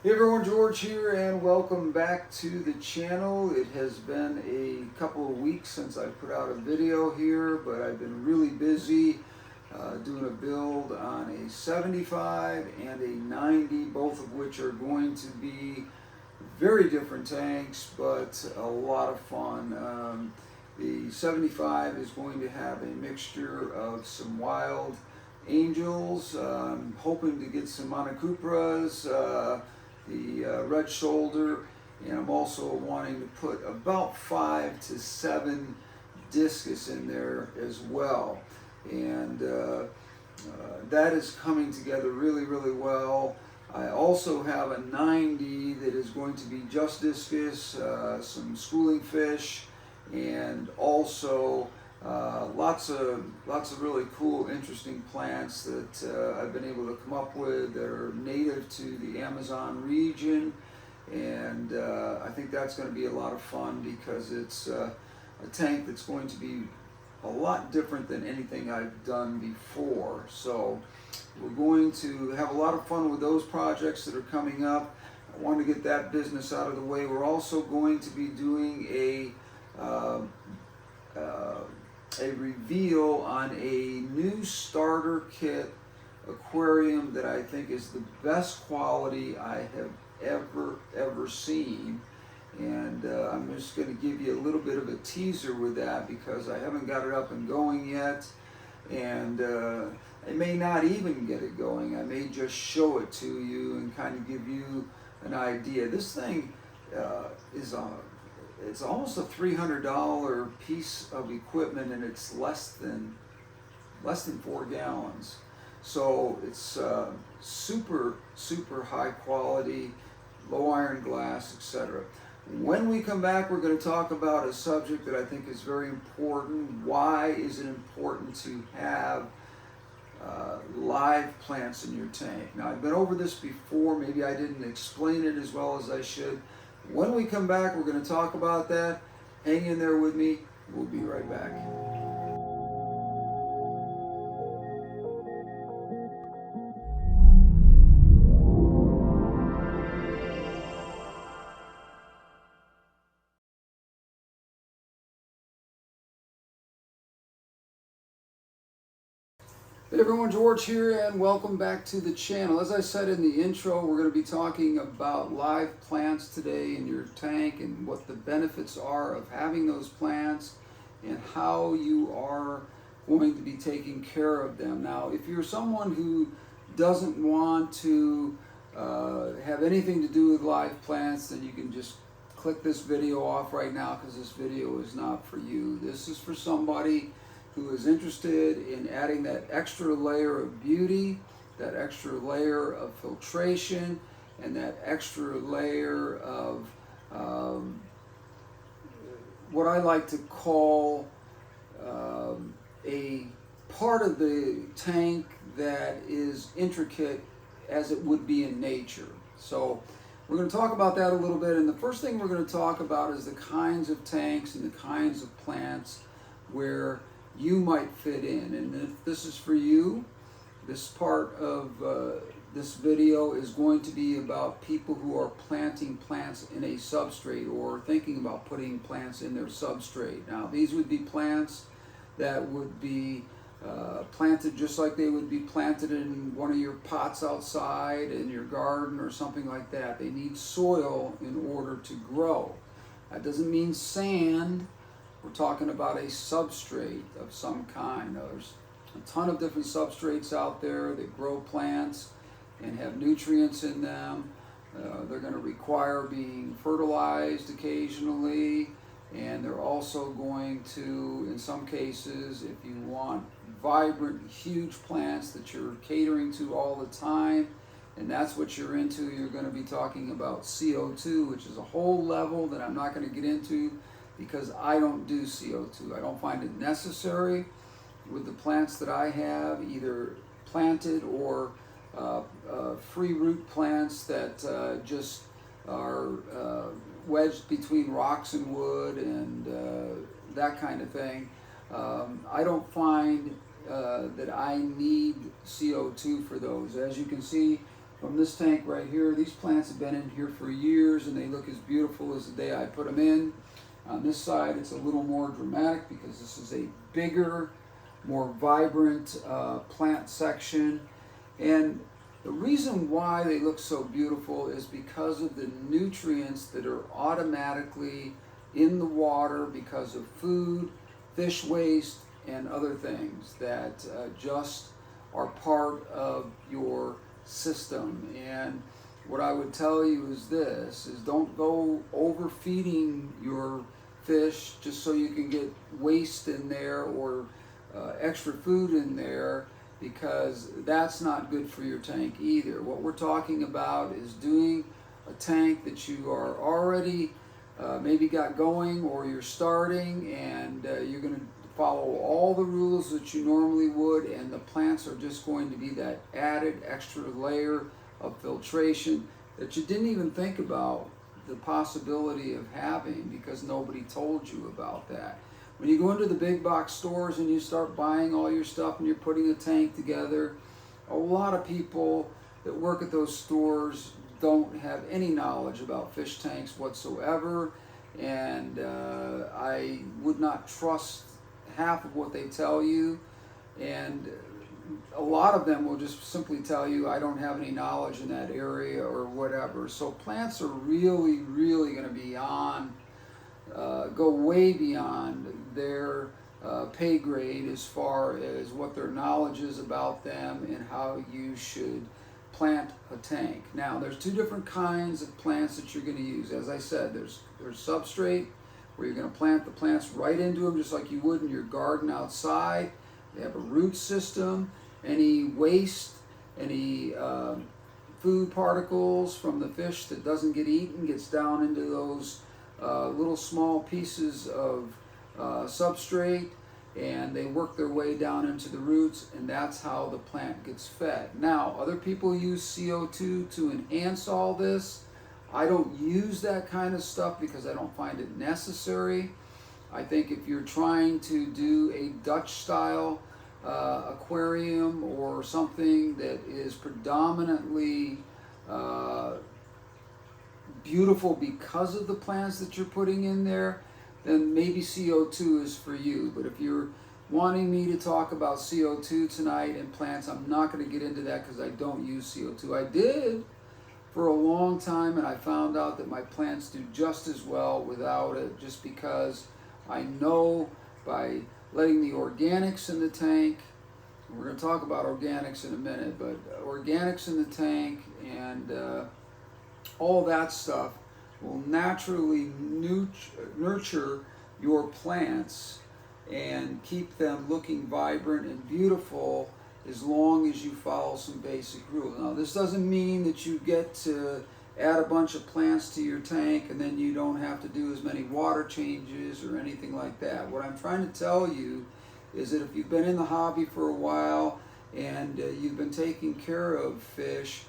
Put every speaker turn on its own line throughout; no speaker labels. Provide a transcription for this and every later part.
Hey everyone, George here and welcome back to the channel. It has been a couple of weeks since I put out a video here, but I've been really busy doing a build on a 75 and a 90, both of which are going to be very different tanks, but a lot of fun. The 75 is going to have a mixture of some wild angels, hoping to get some monocupras, the red shoulder, and I'm also wanting to put about 5 to 7 discus in there as well, and that is coming together really well. I also have a 90 that is going to be just discus, some schooling fish, and also lots of really cool, interesting plants that I've been able to come up with that are native to the Amazon region, and I think that's going to be a lot of fun because it's a tank that's going to be a lot different than anything I've done before. So we're going to have a lot of fun with those projects that are coming up. I want to get that business out of the way. We're also going to be doing a reveal on a new starter kit aquarium that I think is the best quality I have ever seen, and I'm just going to give you a little bit of a teaser with that because I haven't got it up and going yet, and I may not even get it going. I may just show it to you and kind of give you an idea. This thing it's almost a $300 piece of equipment, and it's less than 4 gallons. So it's super high quality, low iron glass, etc. When we come back, we're going to talk about a subject that I think is very important. Why is it important to have live plants in your tank? Now, I've been over this before. Maybe I didn't explain it as well as I should. When we come back, we're going to talk about that. Hang in there with me. We'll be right back. Hey everyone, George here and welcome back to the channel. As I said in the intro, we're going to be talking about live plants today in your tank and what the benefits are of having those plants and how you are going to be taking care of them. Now, if you're someone who doesn't want to have anything to do with live plants, then you can just click this video off right now because this video is not for you. This is for somebody who is interested in adding that extra layer of beauty, that extra layer of filtration, and that extra layer of what I like to call a part of the tank that is intricate as it would be in nature. So we're going to talk about that a little bit, and the first thing we're going to talk about is the kinds of tanks and the kinds of plants where you might fit in. And if this is for you, this part of this video is going to be about people who are planting plants in a substrate or thinking about putting plants in their substrate. Now, these would be plants that would be planted just like they would be planted in one of your pots outside in your garden or something like that. They need soil in order to grow. That doesn't mean sand. We're talking about a substrate of some kind. There's a ton of different substrates out there that grow plants and have nutrients in them. They're going to require being fertilized occasionally, and they're also going to, in some cases, if you want vibrant, huge plants that you're catering to all the time, and that's what you're into, you're going to be talking about CO2, which is a whole level that I'm not going to get into because I don't do CO2. I don't find it necessary with the plants that I have, either planted or free root plants that just are wedged between rocks and wood and that kind of thing. I don't find that I need CO2 for those. As you can see, from this tank right here. These plants have been in here for years and they look as beautiful as the day I put them in. On this side it's a little more dramatic because this is a bigger, more vibrant plant section. And the reason why they look so beautiful is because of the nutrients that are automatically in the water because of food, fish waste, and other things that just are part of your system. And what I would tell you is this, is don't go overfeeding your fish just so you can get waste in there or extra food in there, because that's not good for your tank either. What we're talking about is doing a tank that you are already maybe got going, or you're starting, and you're going to follow all the rules that you normally would, and the plants are just going to be that added extra layer of filtration that you didn't even think about the possibility of having because nobody told you about that. When you go into the big box stores and you start buying all your stuff and you're putting a tank together, a lot of people that work at those stores don't have any knowledge about fish tanks whatsoever, and I would not trust half of what they tell you, and a lot of them will just simply tell you, I don't have any knowledge in that area or whatever. So plants are really going to be on go way beyond their pay grade as far as what their knowledge is about them and how you should plant a tank. Now, there's two different kinds of plants that you're going to use. As I said, there's substrate, where you're going to plant the plants right into them just like you would in your garden outside. They have a root system. Any waste, any food particles from the fish that doesn't get eaten gets down into those little small pieces of substrate, and they work their way down into the roots, and that's how the plant gets fed. Now, other people use CO2 to enhance all this. I don't use that kind of stuff because I don't find it necessary. I think if you're trying to do a Dutch style aquarium or something that is predominantly beautiful because of the plants that you're putting in there, then maybe CO2 is for you. But if you're wanting me to talk about CO2 tonight and plants, I'm not going to get into that because I don't use CO2. I did for a long time, and I found out that my plants do just as well without it, just because I know by letting the organics in the tank, we're going to talk about organics in a minute, but organics in the tank and all that stuff will naturally nurture your plants and keep them looking vibrant and beautiful as long as you follow some basic rules. Now, this doesn't mean that you get to add a bunch of plants to your tank and then you don't have to do as many water changes or anything like that. What I'm trying to tell you is that if you've been in the hobby for a while and you've been taking care of fish,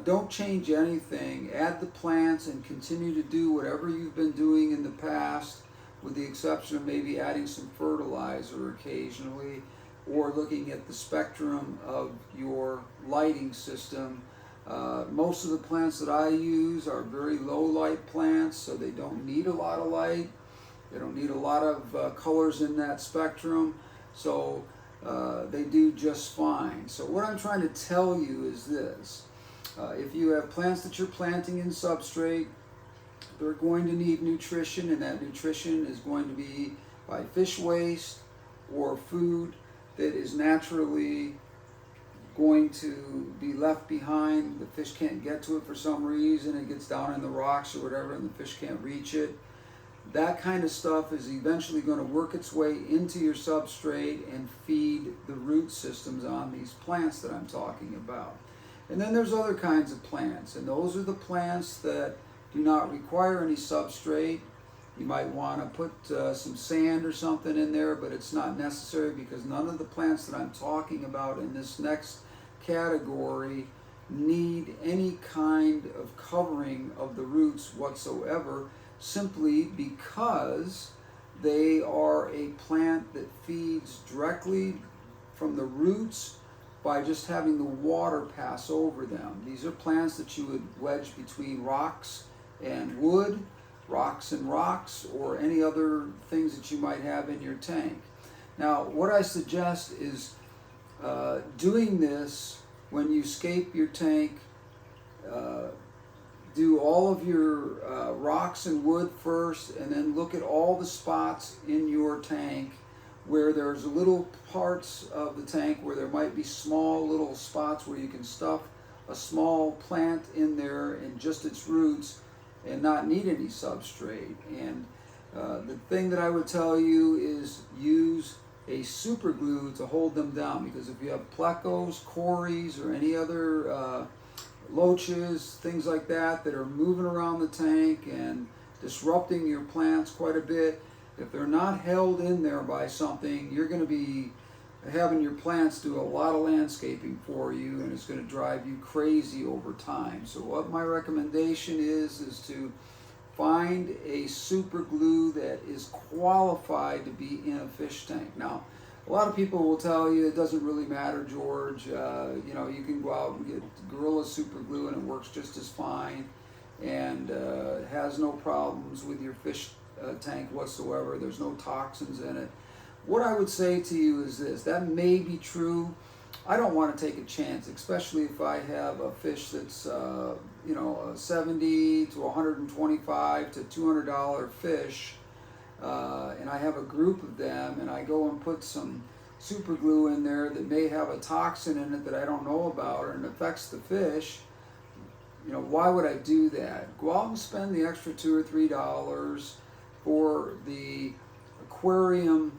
don't change anything. Add the plants and continue to do whatever you've been doing in the past, with the exception of maybe adding some fertilizer occasionally, or looking at the spectrum of your lighting system. Most of the plants that I use are very low light plants, so they don't need a lot of light. They don't need a lot of colors in that spectrum, so they do just fine. So what I'm trying to tell you is this. If you have plants that you're planting in substrate, they're going to need nutrition, and that nutrition is going to be by fish waste or food that is naturally going to be left behind. The fish can't get to it for some reason. It gets down in the rocks or whatever, and the fish can't reach it. That kind of stuff is eventually going to work its way into your substrate and feed the root systems on these plants that I'm talking about. And then there's other kinds of plants, and those are the plants that do not require any substrate. You might want to put some sand or something in there, but it's not necessary because none of the plants that I'm talking about in this next category need any kind of covering of the roots whatsoever, simply because they are a plant that feeds directly from the roots by just having the water pass over them. These are plants that you would wedge between rocks and wood, rocks and rocks, or any other things that you might have in your tank. Now, what I suggest is doing this when you scape your tank. Do all of your rocks and wood first, and then look at all the spots in your tank where there's little parts of the tank where there might be small little spots where you can stuff a small plant in there and just its roots and not need any substrate. And the thing that I would tell you is use a super glue to hold them down, because if you have plecos, cories, or any other loaches, things like that are moving around the tank and disrupting your plants quite a bit, if they're not held in there by something, you're going to be having your plants do a lot of landscaping for you, and it's going to drive you crazy over time. So what my recommendation is to find a super glue that is qualified to be in a fish tank. Now, a lot of people will tell you it doesn't really matter, George. You know, you can go out and get Gorilla super glue and it works just as fine, and has no problems with your fish tank whatsoever. There's no toxins in it. What I would say to you is this: that may be true. I don't want to take a chance, especially if I have a fish that's you know, a $70 to $125 to $200 fish, and I have a group of them, and I go and put some super glue in there that may have a toxin in it that I don't know about, and it affects the fish. You know, why would I do that? Go out and spend the extra $2 or $3 for the Aquarium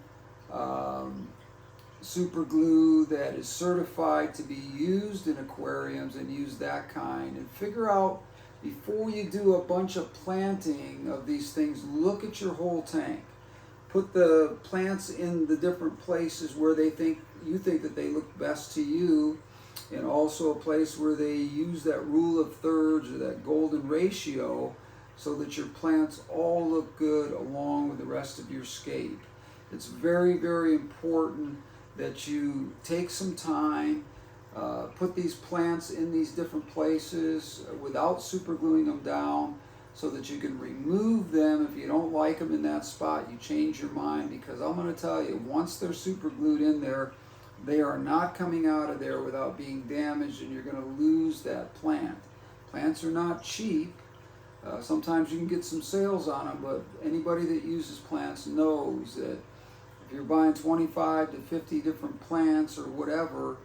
super glue that is certified to be used in aquariums, and use that kind. And figure out, before you do a bunch of planting of these things, look at your whole tank. Put the plants in the different places where you think that they look best to you, and also a place where they use that rule of thirds or that golden ratio, so that your plants all look good along with the rest of your scape. It's very, very important that you take some time, put these plants in these different places without super gluing them down, so that you can remove them. If you don't like them in that spot, you change your mind, because I'm going to tell you, once they're super glued in there, they are not coming out of there without being damaged, and you're going to lose that plant. Plants are not cheap. Sometimes you can get some sales on them, but anybody that uses plants knows that if you're buying 25 to 50 different plants or whatever,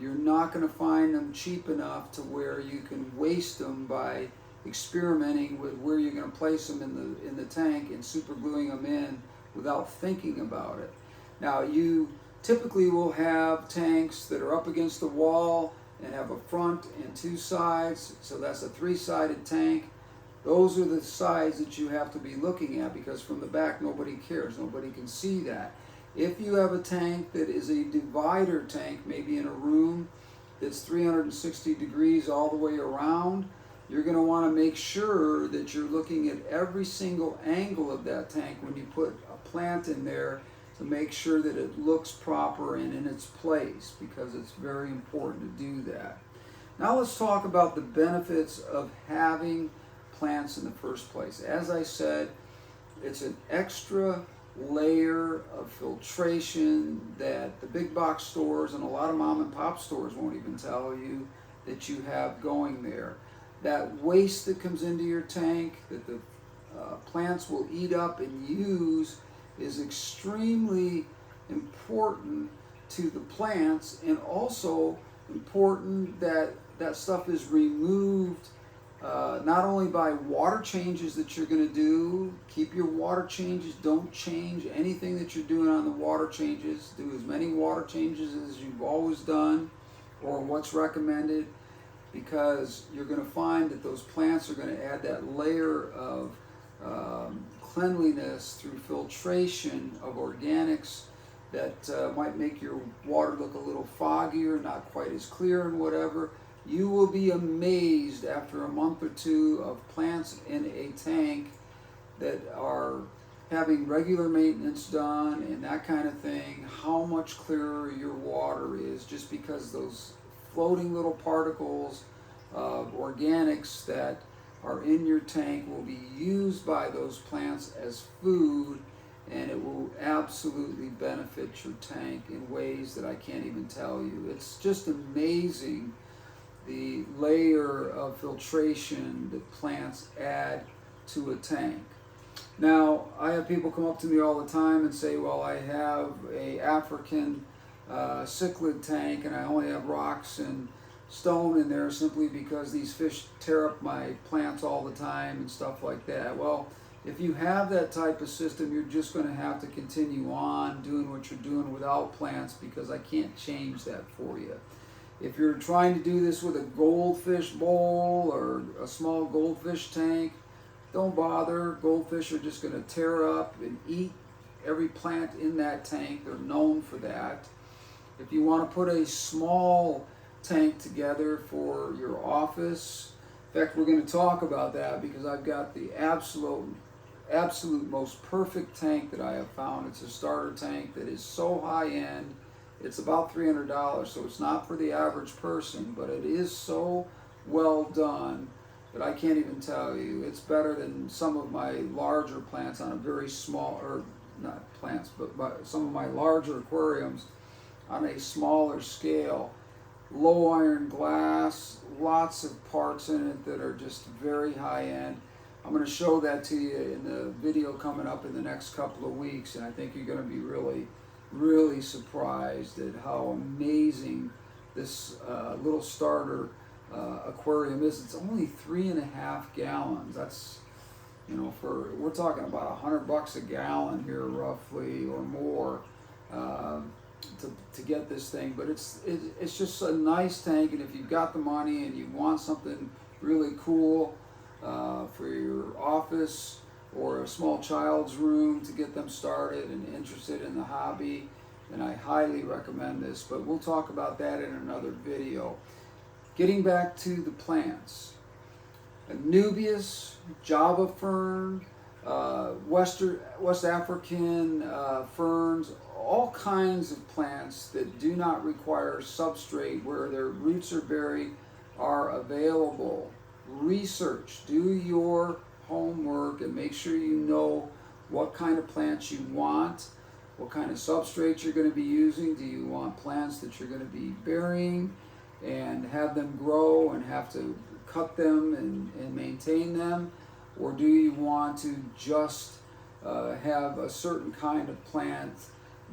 you're not going to find them cheap enough to where you can waste them by experimenting with where you're going to place them in the tank and super gluing them in without thinking about it. Now, you typically will have tanks that are up against the wall and have a front and two sides, so that's a three-sided tank. Those are the sides that you have to be looking at, because from the back nobody cares, nobody can see that. If you have a tank that is a divider tank, maybe in a room that's 360 degrees all the way around, you're going to want to make sure that you're looking at every single angle of that tank when you put a plant in there, to make sure that it looks proper and in its place, because it's very important to do that. Now let's talk about the benefits of having plants in the first place. As I said, it's an extra layer of filtration that the big box stores and a lot of mom and pop stores won't even tell you that you have going there. That waste that comes into your tank that the plants will eat up and use is extremely important to the plants, and also important that that stuff is removed not only by water changes that you're going to do. Keep your water changes. Don't change anything that you're doing on the water changes. Do as many water changes as you've always done, or what's recommended, because you're going to find that those plants are going to add that layer of cleanliness through filtration of organics that might make your water look a little foggier, not quite as clear and whatever. You will be amazed after a month or two of plants in a tank that are having regular maintenance done and that kind of thing, how much clearer your water is, just because those floating little particles of organics that are in your tank will be used by those plants as food, and it will absolutely benefit your tank in ways that I can't even tell you. It's just amazing the layer of filtration that plants add to a tank. Now, I have people come up to me all the time and say, well, I have a African cichlid tank and I only have rocks and stone in there simply because these fish tear up my plants all the time and stuff like that. Well, if you have that type of system, you're just going to have to continue on doing what you're doing without plants, because I can't change that for you. If you're trying to do this with a goldfish bowl or a small goldfish tank, don't bother. Goldfish are just going to tear up and eat every plant in that tank. They're known for that. If you want to put a small tank together for your office, in fact, we're going to talk about that, because I've got the absolute most perfect tank that I have found. It's a starter tank that is so high end. It's about $300, so it's not for the average person, but it is so well done that I can't even tell you. It's better than some of my larger plants on a very small, or not plants, but some of my larger aquariums on a smaller scale. Low iron glass, lots of parts in it that are just very high end. I'm going to show that to you in the video coming up in the next couple of weeks, and I think you're going to be really surprised at how amazing this little starter aquarium is. It's only 3.5 gallons. That's, you know, we're talking about $100 a gallon here roughly, or more, to get this thing. But it's just a nice tank, and if you've got the money and you want something really cool for your office or a small child's room to get them started and interested in the hobby, then I highly recommend this. But we'll talk about that in another video. Getting back to the plants, Anubias, Java fern, West African ferns, all kinds of plants that do not require substrate, where their roots are buried, are available. Research, do your homework, and make sure you know what kind of plants you want, what kind of substrate you're going to be using. Do you want plants that you're going to be burying and have them grow and have to cut them and maintain them? Or do you want to just have a certain kind of plant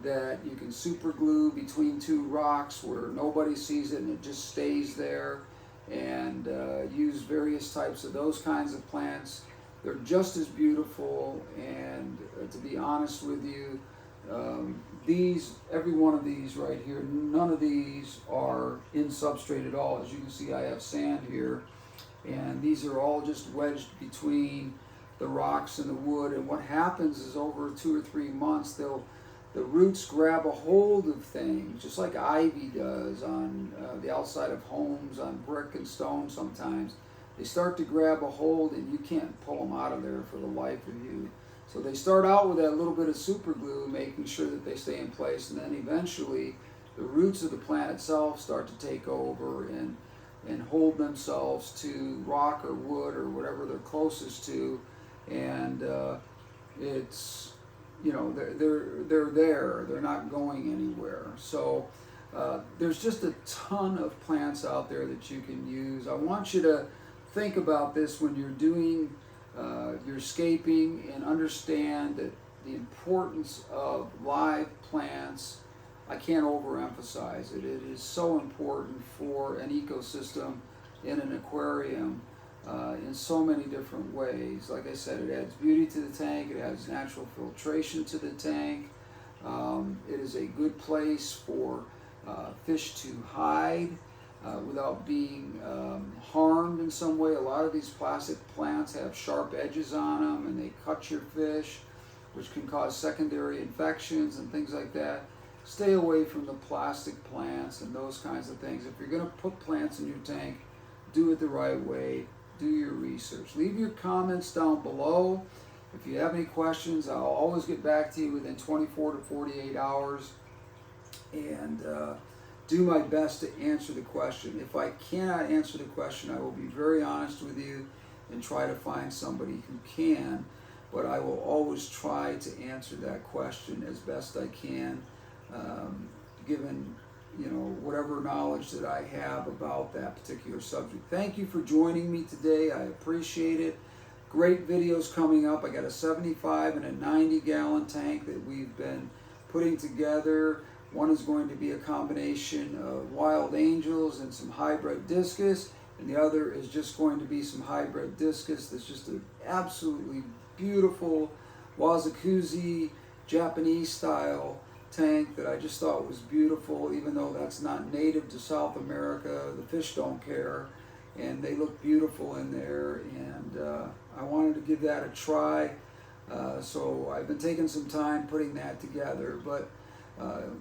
that you can super glue between two rocks where nobody sees it and it just stays there, and use various types of those kinds of plants? They're just as beautiful, and to be honest with you, every one of these right here, none of these are in substrate at all. As you can see, I have sand here, and these are all just wedged between the rocks and the wood. And what happens is, over 2 or 3 months, the roots grab a hold of things, just like ivy does on the outside of homes, on brick and stone sometimes. They start to grab a hold, and you can't pull them out of there for the life of you. So they start out with that little bit of super glue, making sure that they stay in place, and then eventually the roots of the plant itself start to take over and hold themselves to rock or wood or whatever they're closest to, and it's, you know, they're there. They're not going anywhere. So there's just a ton of plants out there that you can use. I want you to think about this when you're doing your scaping, and understand that the importance of live plants, I can't overemphasize it. It is so important for an ecosystem in an aquarium in so many different ways. Like I said, it adds beauty to the tank. It adds natural filtration to the tank. It is a good place for fish to hide without being harmed in some way. A lot of these plastic plants have sharp edges on them, and they cut your fish, which can cause secondary infections and things like that. Stay away from the plastic plants and those kinds of things. If you're going to put plants in your tank, do it the right way. Do your research. Leave your comments down below. If you have any questions, I'll always get back to you within 24 to 48 hours and do my best to answer the question. If I cannot answer the question, I will be very honest with you and try to find somebody who can, but I will always try to answer that question as best I can, given whatever knowledge that I have about that particular subject. Thank you for joining me today. I appreciate it. Great videos coming up. I got a 75 and a 90-gallon tank that we've been putting together. One is going to be a combination of wild angels and some hybrid discus, and the other is just going to be some hybrid discus that's just an absolutely beautiful Wazakuzi Japanese style tank that I just thought was beautiful, even though that's not native to South America. The fish don't care, and they look beautiful in there, and I wanted to give that a try. So I've been taking some time putting that together, but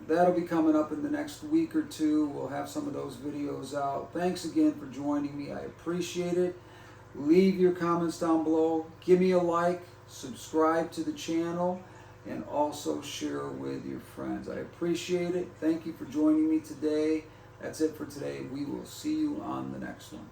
that'll be coming up in the next week or two. We'll have some of those videos out. Thanks again for joining me. I appreciate it. Leave your comments down below. Give me a like, subscribe to the channel, and also share with your friends. I appreciate it. Thank you for joining me today. That's it for today. We will see you on the next one.